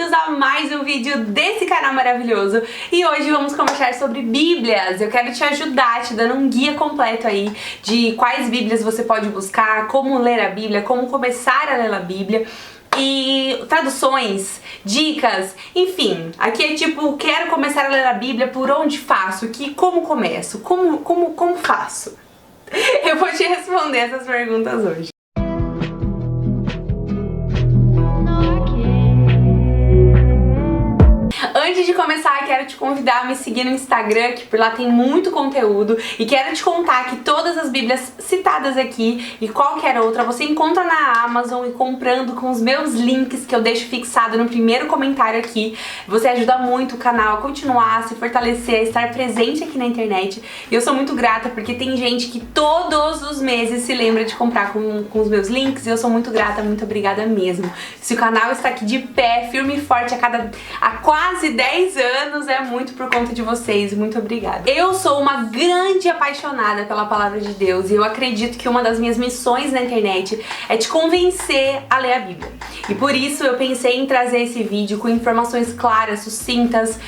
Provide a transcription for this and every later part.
bem-vindos a mais um vídeo desse canal maravilhoso. E hoje vamos conversar sobre Bíblias. Eu quero te ajudar, te dando um guia completo aí de quais Bíblias você pode buscar, como ler a Bíblia, como começar a ler a Bíblia. E traduções, dicas, enfim, aqui é tipo, quero começar a ler a Bíblia, por onde faço? Como começo? Como faço? Eu vou te responder essas perguntas hoje. Antes de começar, quero te convidar a me seguir no Instagram, que por lá tem muito conteúdo, e quero te contar que todas as Bíblias citadas aqui e qualquer outra você encontra na Amazon e comprando com os meus links que eu deixo fixado no primeiro comentário aqui. Você ajuda muito o canal a continuar, a se fortalecer, a estar presente aqui na internet. E eu sou muito grata porque tem gente que todos os meses se lembra de comprar com os meus links, e eu sou muito grata, muito obrigada mesmo. Se o canal está aqui de pé, firme e forte há quase 10 anos, é muito por conta de vocês, muito obrigada. Eu sou uma grande apaixonada pela palavra de Deus e eu acredito que uma das minhas missões na internet é te convencer a ler a Bíblia. E por isso eu pensei em trazer esse vídeo com informações claras, sucintas,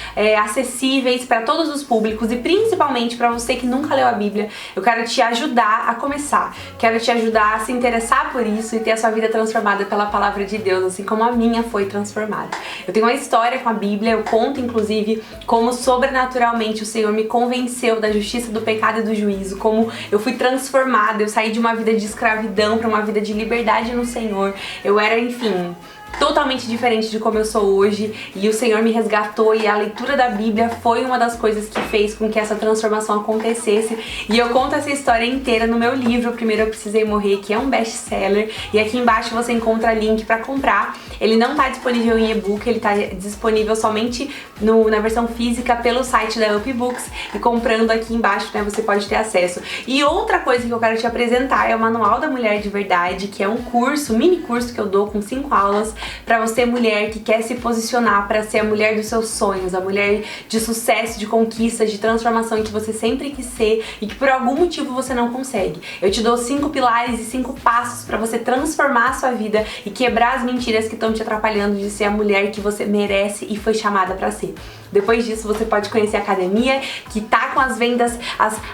acessíveis para todos os públicos e principalmente para você que nunca leu a Bíblia. Eu quero te ajudar a começar, quero te ajudar a se interessar por isso e ter a sua vida transformada pela palavra de Deus, assim como a minha foi transformada. Eu tenho uma história com a Bíblia, eu conto inclusive como sobrenaturalmente o Senhor me convenceu da justiça, do pecado e do juízo, como eu fui transformada, eu saí de uma vida de escravidão para uma vida de liberdade no Senhor. Eu era, enfim, totalmente diferente de como eu sou hoje, e o Senhor me resgatou, e a leitura da Bíblia foi uma das coisas que fez com que essa transformação acontecesse. E eu conto essa história inteira no meu livro Primeiro Eu Precisei Morrer, que é um best-seller, e aqui embaixo você encontra link para comprar. Ele não está disponível em e-book, ele está disponível somente na versão física pelo site da Up Books, e comprando aqui embaixo, né, você pode ter acesso. E outra coisa que eu quero te apresentar é o Manual da Mulher de Verdade, que é um curso, mini curso que eu dou com 5 aulas para você, mulher que quer se posicionar para ser a mulher dos seus sonhos, a mulher de sucesso, de conquistas, de transformação que você sempre quis ser e que por algum motivo você não consegue. Eu te dou 5 pilares e 5 passos para você transformar a sua vida e quebrar as mentiras que estão te atrapalhando de ser a mulher que você merece e foi chamada para ser. Depois disso você pode conhecer a academia, que tá com as vendas,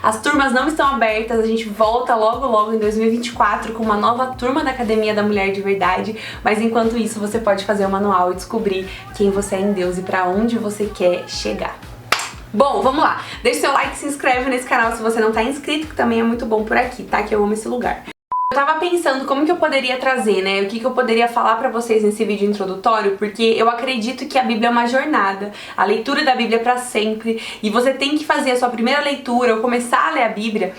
as turmas não estão abertas, a gente volta logo em 2024 com uma nova turma da Academia da Mulher de Verdade, mas enquanto isso você pode fazer o manual e descobrir quem você é em Deus e pra onde você quer chegar. Bom, vamos lá, deixa seu like e se inscreve nesse canal se você não tá inscrito, que também é muito bom por aqui, tá? Que eu amo esse lugar. Eu tava pensando como que eu poderia trazer, né, o que eu poderia falar pra vocês nesse vídeo introdutório, porque eu acredito que a Bíblia é uma jornada, a leitura da Bíblia é pra sempre, e você tem que fazer a sua primeira leitura ou começar a ler a Bíblia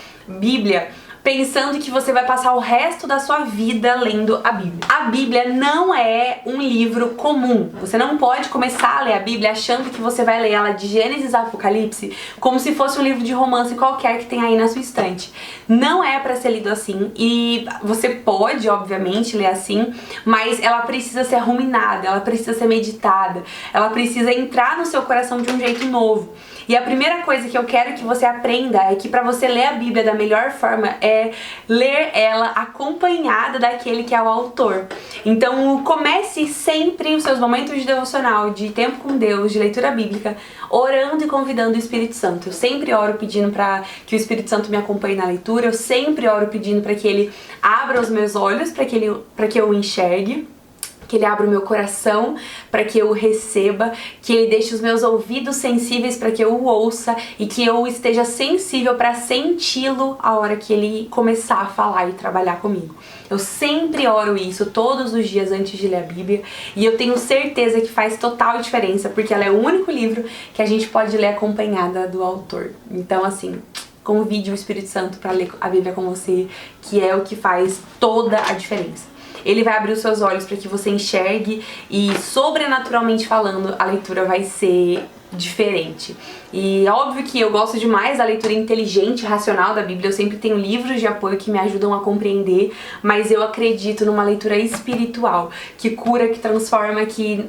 pensando que você vai passar o resto da sua vida lendo a Bíblia. A Bíblia não é um livro comum. Você não pode começar a ler a Bíblia achando que você vai ler ela de Gênesis a Apocalipse como se fosse um livro de romance qualquer que tem aí na sua estante. Não é pra ser lido assim, e você pode, obviamente, ler assim, mas ela precisa ser ruminada, ela precisa ser meditada, ela precisa entrar no seu coração de um jeito novo. E a primeira coisa que eu quero que você aprenda é que pra você ler a Bíblia da melhor forma é ler ela acompanhada daquele que é o autor. Então comece sempre os seus momentos de devocional, de tempo com Deus, de leitura bíblica, orando e convidando o Espírito Santo. Eu sempre oro pedindo para que o Espírito Santo me acompanhe na leitura, eu sempre oro pedindo para que ele abra os meus olhos, para que eu o enxergue, que ele abra o meu coração para que eu o receba, que ele deixe os meus ouvidos sensíveis para que eu o ouça e que eu esteja sensível para senti-lo a hora que ele começar a falar e trabalhar comigo. Eu sempre oro isso todos os dias antes de ler a Bíblia, e eu tenho certeza que faz total diferença, porque ela é o único livro que a gente pode ler acompanhada do autor. Então, assim, convide o Espírito Santo para ler a Bíblia com você, que é o que faz toda a diferença. Ele vai abrir os seus olhos para que você enxergue, e sobrenaturalmente falando, a leitura vai ser diferente. E é óbvio que eu gosto demais da leitura inteligente, racional da Bíblia, eu sempre tenho livros de apoio que me ajudam a compreender, mas eu acredito numa leitura espiritual, que cura, que transforma, que,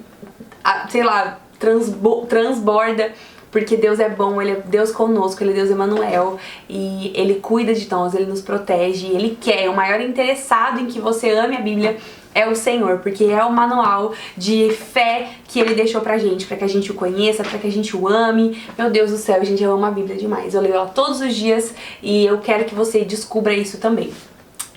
sei lá, transborda. Porque Deus é bom, Ele é Deus conosco, Ele é Deus Emanuel, e Ele cuida de nós, Ele nos protege, Ele quer. O maior interessado em que você ame a Bíblia é o Senhor, porque é o manual de fé que Ele deixou pra gente que a gente o conheça, pra que a gente o ame. Meu Deus do céu, gente, eu amo a Bíblia demais. Eu leio ela todos os dias e eu quero que você descubra isso também.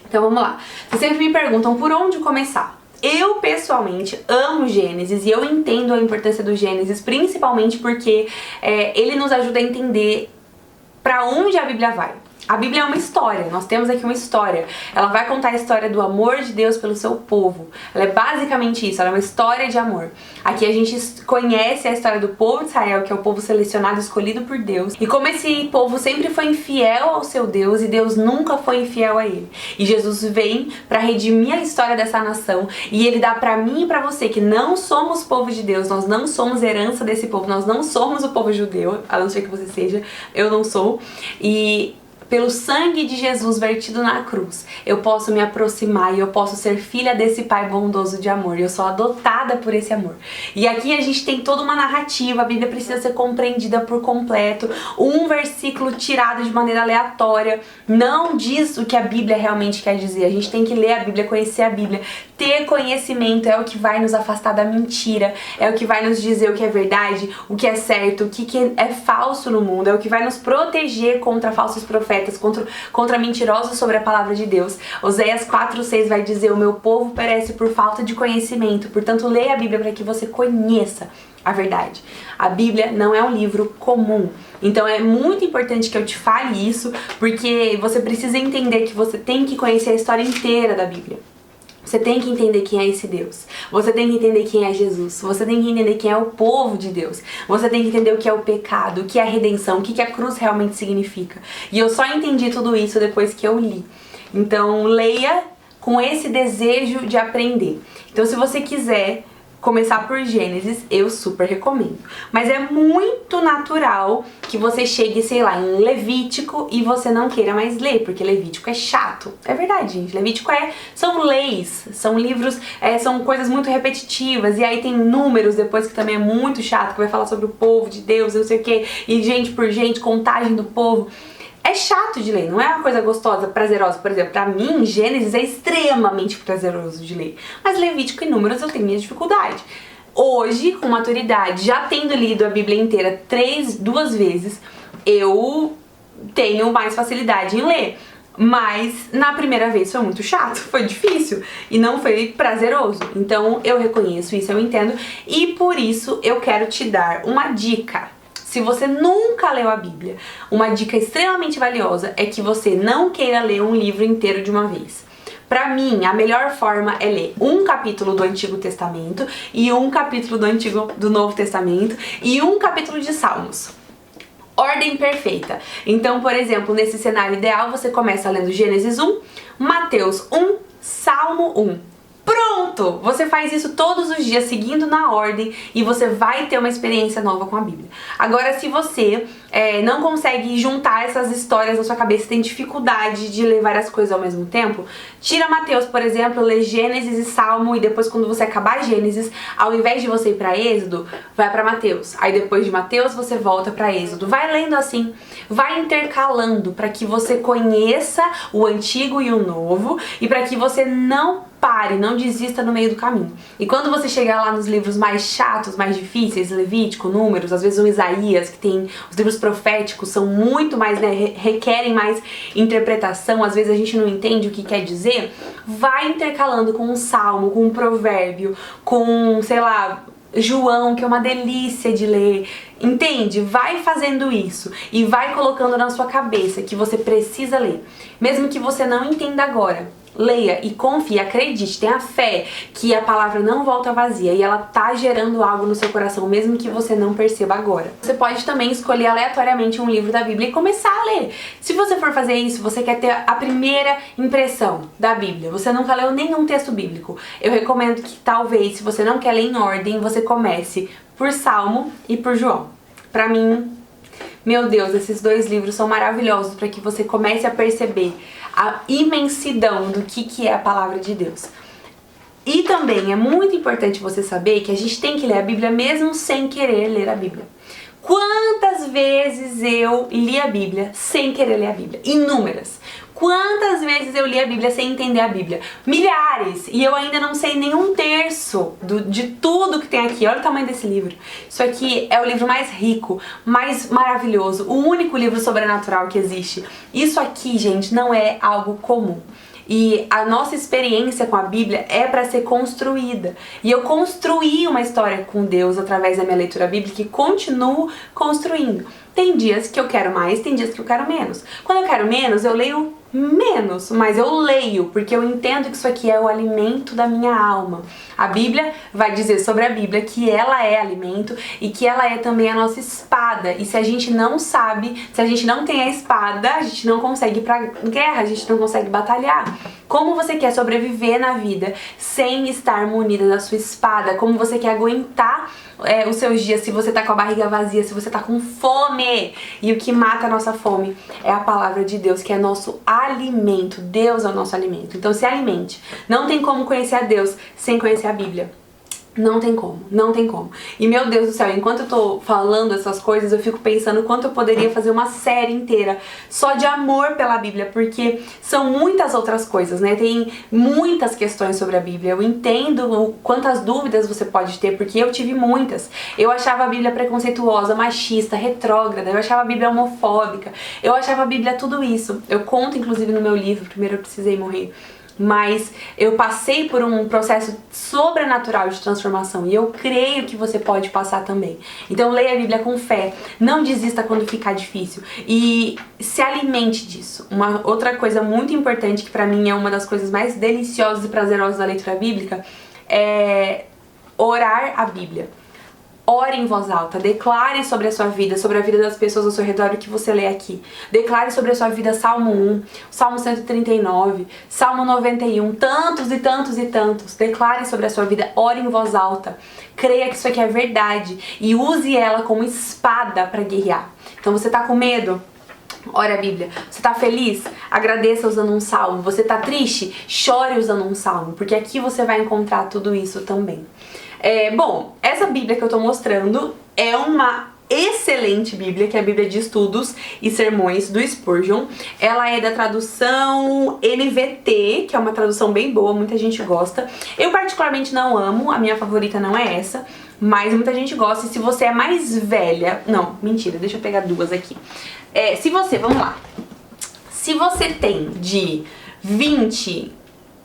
Então vamos lá. Vocês sempre me perguntam por onde começar. Eu, pessoalmente, amo Gênesis e eu entendo a importância do Gênesis, principalmente porque ele nos ajuda a entender pra onde a Bíblia vai. A Bíblia é uma história, nós temos aqui uma história. Ela vai contar a história do amor de Deus pelo seu povo. Ela é basicamente isso, ela é uma história de amor. Aqui a gente conhece a história do povo de Israel, que é o povo selecionado, escolhido por Deus. E como esse povo sempre foi infiel ao seu Deus e Deus nunca foi infiel a ele. E Jesus vem para redimir a história dessa nação e ele dá para mim e para você que não somos povo de Deus, nós não somos herança desse povo, nós não somos o povo judeu, a não ser que você seja, eu não sou. E pelo sangue de Jesus vertido na cruz, eu posso me aproximar e eu posso ser filha desse Pai bondoso de amor. Eu sou adotada por esse amor. E aqui a gente tem toda uma narrativa, a Bíblia precisa ser compreendida por completo. Um versículo tirado de maneira aleatória não diz o que a Bíblia realmente quer dizer. A gente tem que ler a Bíblia, conhecer a Bíblia. Ter conhecimento é o que vai nos afastar da mentira, é o que vai nos dizer o que é verdade, o que é certo, o que é falso no mundo, é o que vai nos proteger contra falsos profetas, contra mentirosos sobre a palavra de Deus. Oséias 4:6 vai dizer: o meu povo perece por falta de conhecimento. Portanto, leia a Bíblia para que você conheça a verdade. A Bíblia não é um livro comum. Então é muito importante que eu te fale isso, porque você precisa entender que você tem que conhecer a história inteira da Bíblia. Você tem que entender quem é esse Deus. Você tem que entender quem é Jesus. Você tem que entender quem é o povo de Deus. Você tem que entender o que é o pecado, o que é a redenção, o que a cruz realmente significa. E eu só entendi tudo isso depois que eu li. Então leia com esse desejo de aprender. Então se você quiser começar por Gênesis, eu super recomendo. Mas é muito natural que você chegue, sei lá, em Levítico e você não queira mais ler, porque Levítico é chato. É verdade, gente. Levítico são leis, são livros, são coisas muito repetitivas. E aí tem números depois que também é muito chato, que vai falar sobre o povo de Deus, não sei o que, e gente por gente, contagem do povo. É chato de ler, não é uma coisa gostosa, prazerosa. Por exemplo, pra mim, Gênesis é extremamente prazeroso de ler. Mas Levítico e Números eu tenho minha dificuldade. Hoje, com maturidade, já tendo lido a Bíblia inteira duas vezes, eu tenho mais facilidade em ler. Mas na primeira vez foi muito chato, foi difícil e não foi prazeroso. Então eu reconheço isso, eu entendo. E por isso eu quero te dar uma dica. Se você nunca leu a Bíblia, uma dica extremamente valiosa é que você não queira ler um livro inteiro de uma vez. Pra mim, a melhor forma é ler um capítulo do Antigo Testamento e um capítulo do Novo Testamento e um capítulo de Salmos. Ordem perfeita. Então, por exemplo, nesse cenário ideal, você começa lendo Gênesis 1, Mateus 1, Salmo 1. Pronto! Você faz isso todos os dias, seguindo na ordem, e você vai ter uma experiência nova com a Bíblia. Agora, se você não consegue juntar essas histórias na sua cabeça, tem dificuldade de ler várias coisas ao mesmo tempo, tira Mateus, por exemplo, lê Gênesis e Salmo, e depois, quando você acabar Gênesis, ao invés de você ir para Êxodo, vai para Mateus. Aí depois de Mateus, você volta para Êxodo. Vai lendo assim, vai intercalando, para que você conheça o Antigo e o Novo, e para que você não pare, não desista no meio do caminho. E quando você chegar lá nos livros mais chatos, mais difíceis, Levítico, Números, às vezes o Isaías, que tem os livros proféticos, são muito mais, requerem mais interpretação, às vezes a gente não entende o que quer dizer, vai intercalando com um salmo, com um provérbio, com, sei lá, João, que é uma delícia de ler, entende? Vai fazendo isso e vai colocando na sua cabeça que você precisa ler, mesmo que você não entenda agora. Leia e confie, acredite, tenha fé que a palavra não volta vazia e ela tá gerando algo no seu coração, mesmo que você não perceba agora. Você pode também escolher aleatoriamente um livro da Bíblia e começar a ler. Se você for fazer isso, você quer ter a primeira impressão da Bíblia, você nunca leu nenhum texto bíblico, eu recomendo que talvez, se você não quer ler em ordem, você comece por Salmo e por João. Pra mim, meu Deus, esses dois livros são maravilhosos para que você comece a perceber a imensidão do que é a palavra de Deus. E também é muito importante você saber que a gente tem que ler a Bíblia mesmo sem querer ler a Bíblia. Quantas vezes eu li a Bíblia sem querer ler a Bíblia? Inúmeras. Quantas vezes eu li a Bíblia sem entender a Bíblia? Milhares! E eu ainda não sei nem um terço de tudo que tem aqui. Olha o tamanho desse livro. Isso aqui é o livro mais rico, mais maravilhoso, o único livro sobrenatural que existe. Isso aqui, gente, não é algo comum. E a nossa experiência com a Bíblia é para ser construída. E eu construí uma história com Deus através da minha leitura bíblica e continuo construindo. Tem dias que eu quero mais, tem dias que eu quero menos. Quando eu quero menos, eu leio menos, mas eu leio, porque eu entendo que isso aqui é o alimento da minha alma. A Bíblia vai dizer sobre a Bíblia que ela é alimento e que ela é também a nossa espada. E se a gente não sabe, se a gente não tem a espada, a gente não consegue ir pra guerra, a gente não consegue batalhar. Como você quer sobreviver na vida sem estar munida da sua espada? Como você quer aguentar os seus dias se você tá com a barriga vazia, se você tá com fome? E o que mata a nossa fome é a palavra de Deus, que é nosso alimento. Deus é o nosso alimento. Então se alimente. Não tem como conhecer a Deus sem conhecer a Bíblia. Não tem como, não tem como. E meu Deus do céu, enquanto eu tô falando essas coisas, eu fico pensando quanto eu poderia fazer uma série inteira só de amor pela Bíblia, porque são muitas outras coisas, né? Tem muitas questões sobre a Bíblia. Eu entendo quantas dúvidas você pode ter, porque eu tive muitas. Eu achava a Bíblia preconceituosa, machista, retrógrada, eu achava a Bíblia homofóbica, eu achava a Bíblia tudo isso. Eu conto, inclusive, no meu livro, Primeiro Eu Precisei Morrer. Mas eu passei por um processo sobrenatural de transformação e eu creio que você pode passar também. Então leia a Bíblia com fé, não desista quando ficar difícil e se alimente disso. Uma outra coisa muito importante, que pra mim é uma das coisas mais deliciosas e prazerosas da leitura bíblica, é orar a Bíblia. Ore em voz alta, declare sobre a sua vida, sobre a vida das pessoas ao seu redor o que você lê aqui. Declare sobre a sua vida Salmo 1, Salmo 139, Salmo 91, tantos e tantos e tantos. Declare sobre a sua vida, ore em voz alta. Creia que isso aqui é verdade e use ela como espada para guerrear. Então você tá com medo? Ore a Bíblia. Você tá feliz? Agradeça usando um salmo. Você tá triste? Chore usando um salmo, porque aqui você vai encontrar tudo isso também. Bom, essa Bíblia que eu tô mostrando é uma excelente Bíblia, que é a Bíblia de Estudos e Sermões do Spurgeon. Ela é da tradução NVT, que é uma tradução bem boa, muita gente gosta. Eu particularmente não amo, a minha favorita não é essa, mas muita gente gosta. E se você é mais velha... Não, mentira, deixa eu pegar duas aqui. Vamos lá. Se você tem de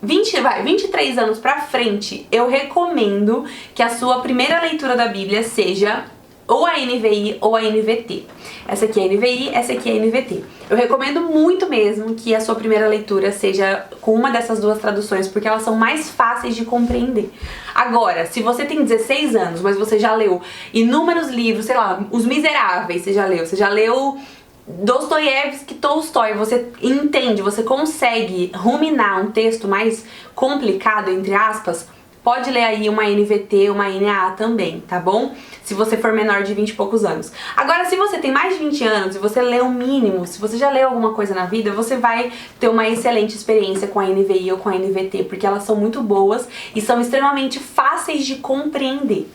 23 anos pra frente, eu recomendo que a sua primeira leitura da Bíblia seja ou a NVI ou a NVT. Essa aqui é a NVI, essa aqui é a NVT. Eu recomendo muito mesmo que a sua primeira leitura seja com uma dessas duas traduções, porque elas são mais fáceis de compreender. Agora, se você tem 16 anos, mas você já leu inúmeros livros, sei lá, Os Miseráveis, você já leu Dostoiévski, Tolstói, você entende, você consegue ruminar um texto mais complicado, entre aspas, pode ler aí uma NVT, uma NAA também, tá bom? Se você for menor de 20 e poucos anos. Agora, se você tem mais de 20 anos e você lê o mínimo, se você já leu alguma coisa na vida, você vai ter uma excelente experiência com a NVI ou com a NVT, porque elas são muito boas e são extremamente fáceis de compreender.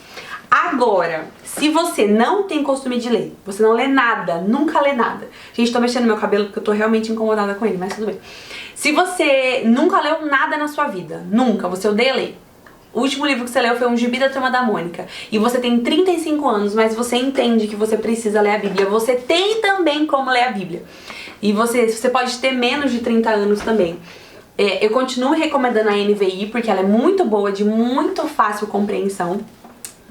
Agora, se você não tem costume de ler, você não lê nada, nunca lê nada. Gente, tô mexendo no meu cabelo porque eu tô realmente incomodada com ele, mas tudo bem. Se você nunca leu nada na sua vida, nunca, você odeia ler. O último livro que você leu foi um Gibi da Turma da Mônica. E você tem 35 anos, mas você entende que você precisa ler a Bíblia. Você tem também como ler a Bíblia. E você pode ter menos de 30 anos também. Eu continuo recomendando a NVI porque ela é muito boa, de muito fácil compreensão.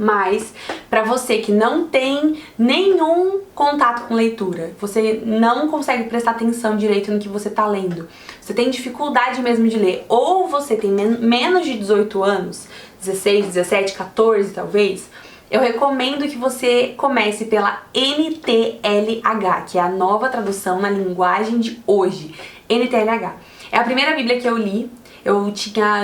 Mas, para você que não tem nenhum contato com leitura, você não consegue prestar atenção direito no que você tá lendo, você tem dificuldade mesmo de ler, ou você tem menos de 18 anos, 16, 17, 14 talvez, eu recomendo que você comece pela NTLH, que é a nova tradução na linguagem de hoje. NTLH. É a primeira Bíblia que eu li.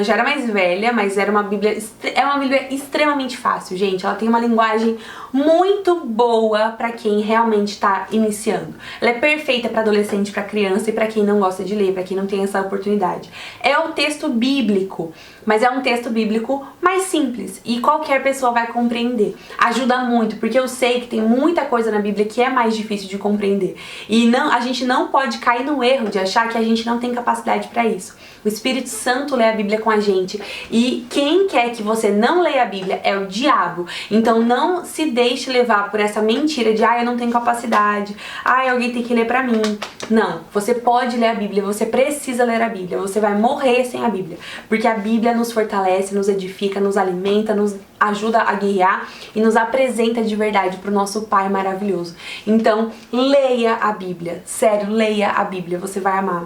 já era mais velha, mas era uma Bíblia, é uma Bíblia extremamente fácil, gente. Ela tem uma linguagem muito boa pra quem realmente tá iniciando. Ela é perfeita pra adolescente, pra criança e pra quem não gosta de ler, pra quem não tem essa oportunidade. É o texto bíblico, mas é um texto bíblico mais simples e qualquer pessoa vai compreender. Ajuda muito, porque eu sei que tem muita coisa na Bíblia que é mais difícil de compreender. E a gente não pode cair no erro de achar que a gente não tem capacidade pra isso. O Espírito Santo lê a Bíblia com a gente e quem quer que você não leia a Bíblia é o diabo. Então não se deixe levar por essa mentira de eu não tenho capacidade, alguém tem que ler pra mim. Não, você pode ler a Bíblia, você precisa ler a Bíblia, você vai morrer sem a Bíblia, porque a Bíblia nos fortalece, nos edifica, nos alimenta, nos ajuda a guiar e nos apresenta de verdade pro nosso Pai maravilhoso. Então leia a Bíblia, sério, leia a Bíblia, você vai amar.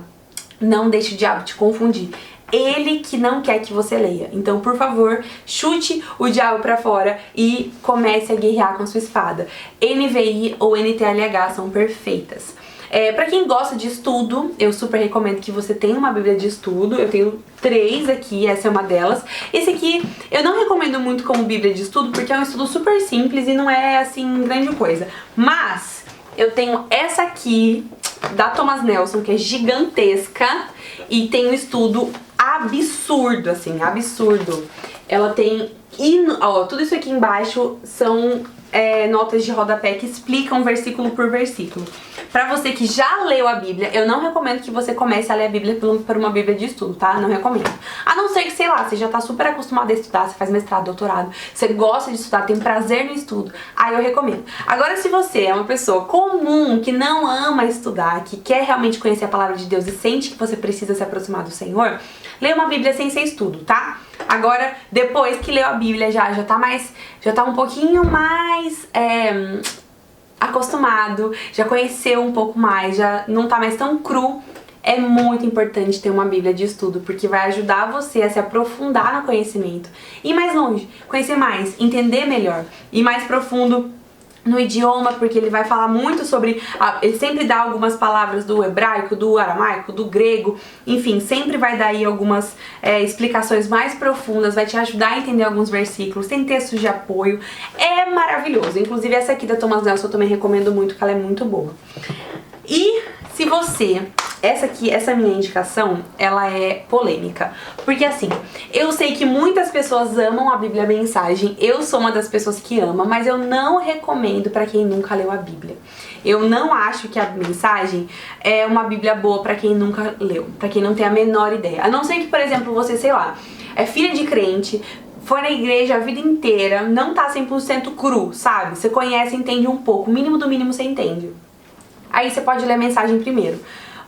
Não deixe o diabo te confundir. Ele que não quer que você leia. Então, por favor, chute o diabo pra fora e comece a guerrear com a sua espada. NVI ou NTLH são perfeitas. Pra quem gosta de estudo, eu super recomendo que você tenha uma Bíblia de estudo. Eu tenho 3 aqui, essa é uma delas. Esse aqui eu não recomendo muito como Bíblia de estudo, porque é um estudo super simples e não é, assim, grande coisa. Mas eu tenho essa aqui, da Thomas Nelson, que é gigantesca e tem um estudo absurdo, assim, absurdo. Ela tem, tudo isso aqui embaixo são notas de rodapé que explicam versículo por versículo. Pra você que já leu a Bíblia, eu não recomendo que você comece a ler a Bíblia por uma Bíblia de estudo, tá? Não recomendo. A não ser que, sei lá, você já tá super acostumado a estudar, você faz mestrado, doutorado, você gosta de estudar, tem prazer no estudo, aí eu recomendo. Agora, se você é uma pessoa comum, que não ama estudar, que quer realmente conhecer a palavra de Deus e sente que você precisa se aproximar do Senhor, leia uma Bíblia sem ser estudo, tá? Agora, depois que leu a Bíblia, já tá um pouquinho mais acostumado, já conheceu um pouco mais, já não tá mais tão cru, é muito importante ter uma Bíblia de estudo, porque vai ajudar você a se aprofundar no conhecimento, ir mais longe, conhecer mais, entender melhor, ir mais profundo no idioma, porque ele vai falar muito sobre, ele sempre dá algumas palavras do hebraico, do aramaico, do grego, enfim, sempre vai dar aí algumas explicações mais profundas, vai te ajudar a entender alguns versículos, tem textos de apoio, é maravilhoso. Inclusive essa aqui da Thomas Nelson eu também recomendo muito, que ela é muito boa. E se você... Essa minha indicação, ela é polêmica. Porque assim, eu sei que muitas pessoas amam a Bíblia Mensagem, eu sou uma das pessoas que ama, mas eu não recomendo pra quem nunca leu a Bíblia. Eu não acho que a Mensagem é uma Bíblia boa pra quem nunca leu, pra quem não tem a menor ideia. A não ser que, por exemplo, você, sei lá, é filha de crente, foi na igreja a vida inteira, não tá 100% cru, sabe? Você conhece, entende um pouco, o mínimo do mínimo você entende. Aí você pode ler a Mensagem primeiro.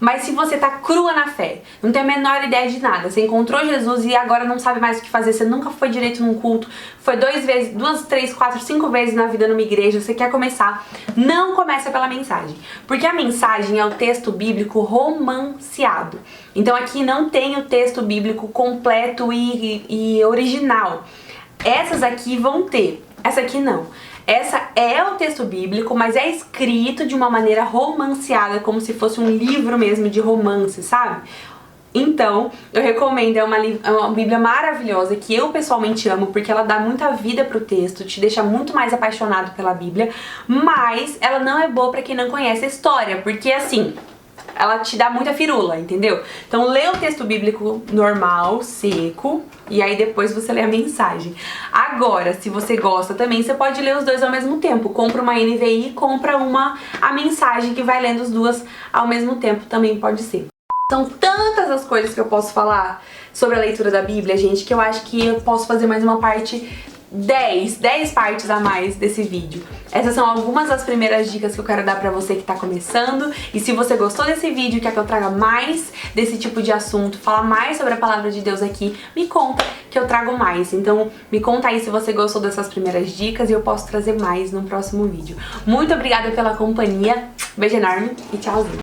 Mas se você tá crua na fé, não tem a menor ideia de nada, você encontrou Jesus e agora não sabe mais o que fazer, você nunca foi direito num culto, foi 2, 3, 4, 5 vezes na vida numa igreja, você quer começar, não começa pela Mensagem. Porque a Mensagem é o texto bíblico romanceado. Então aqui não tem o texto bíblico completo e original. Essas aqui vão ter, essa aqui não. Essa é o texto bíblico, mas é escrito de uma maneira romanceada, como se fosse um livro mesmo de romance, sabe? Então, eu recomendo, é uma Bíblia maravilhosa, que eu pessoalmente amo, porque ela dá muita vida pro texto, te deixa muito mais apaixonado pela Bíblia, mas ela não é boa pra quem não conhece a história, porque assim... ela te dá muita firula, entendeu? Então lê o texto bíblico normal, seco, e aí depois você lê a Mensagem. Agora, se você gosta também, você pode ler os dois ao mesmo tempo. Compra uma NVI e compra a Mensagem, que vai lendo as duas ao mesmo tempo, também pode ser. São tantas as coisas que eu posso falar sobre a leitura da Bíblia, gente, que eu acho que eu posso fazer mais uma parte... 10 partes a mais desse vídeo. Essas são algumas das primeiras dicas que eu quero dar pra você que tá começando. E se você gostou desse vídeo e quer que eu traga mais desse tipo de assunto, falar mais sobre a palavra de Deus aqui, me conta que eu trago mais. Então me conta aí se você gostou dessas primeiras dicas e eu posso trazer mais no próximo vídeo. Muito obrigada pela companhia, beijo enorme e tchauzinho.